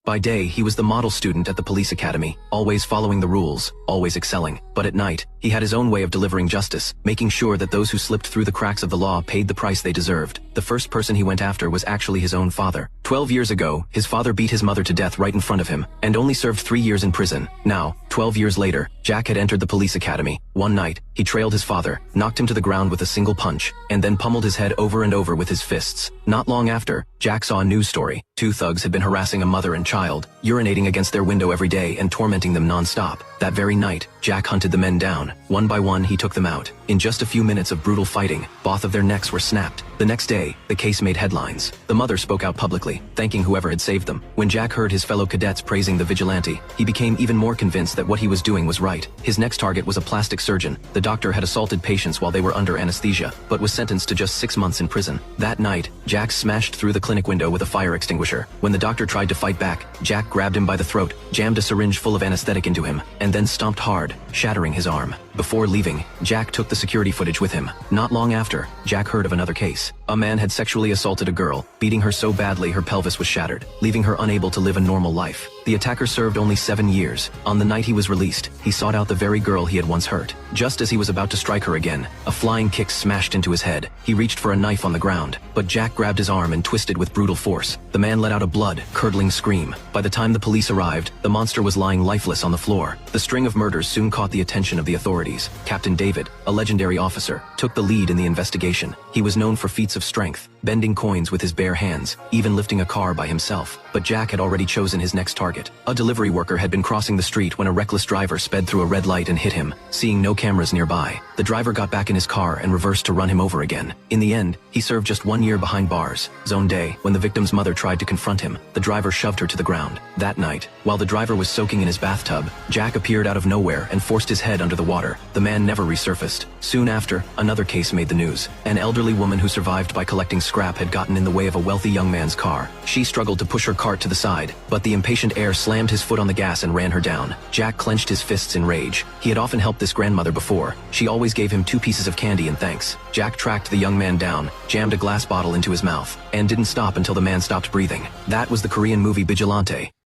By day, he was the model student at the police academy, always following the rules, always excelling. But at night, he had his own way of delivering justice, making sure that those who slipped through the cracks of the law paid the price they deserved. The first person he went after was actually his own father. 12 years ago, his father beat his mother to death right in front of him, and only served 3 years in prison. Now, 12 years later, Jack had entered the police academy. One night, he trailed his father, knocked him to the ground with a single punch, and then pummeled his head over and over with his fists. Not long after, Jack saw a news story. 2 thugs had been harassing a mother and child, urinating against their window every day and tormenting them non-stop. That very night, Jack hunted the men down. One by one, he took them out. In just a few minutes of brutal fighting, both of their necks were snapped. The next day, the case made headlines. The mother spoke out publicly, thanking whoever had saved them. When Jack heard his fellow cadets praising the vigilante, he became even more convinced that what he was doing was right. His next target was a plastic surgeon. The doctor had assaulted patients while they were under anesthesia, but was sentenced to just 6 months in prison. That night, Jack smashed through the clinic window with a fire extinguisher. When the doctor tried to fight back, Jack grabbed him by the throat, jammed a syringe full of anesthetic into him, and then stomped hard, shattering his arm. Before leaving, Jack took the security footage with him. Not long after, Jack heard of another case. A man had sexually assaulted a girl, beating her so badly her pelvis was shattered, leaving her unable to live a normal life. The attacker served only 7 years. On the night he was released, he sought out the very girl he had once hurt. Just as he was about to strike her again, a flying kick smashed into his head. He reached for a knife on the ground, but Jack grabbed his arm and twisted with brutal force. The man let out a blood-curdling scream. By the time the police arrived, the monster was lying lifeless on the floor. The string of murders soon caught the attention of the authorities. Captain David, a legendary officer, took the lead in the investigation. He was known for feats of strength, bending coins with his bare hands, even lifting a car by himself. But Jack had already chosen his next target. A delivery worker had been crossing the street when a reckless driver sped through a red light and hit him. Seeing no cameras nearby, the driver got back in his car and reversed to run him over again. In the end, he served just 1 year behind bars. Zone Day, when the victim's mother tried to confront him, the driver shoved her to the ground. That night, while the driver was soaking in his bathtub, Jack appeared out of nowhere and forced his head under the water. The man never resurfaced. Soon after, another case made the news. An elderly woman who survived by collecting scrap had gotten in the way of a wealthy young man's car. She struggled to push her cart to the side, but the impatient heir slammed his foot on the gas and ran her down. Jack clenched his fists in rage. He had often helped this grandmother before. She always gave him 2 pieces of candy in thanks. Jack tracked the young man down, jammed a glass bottle into his mouth, and didn't stop until the man stopped breathing. That was the Korean movie Vigilante.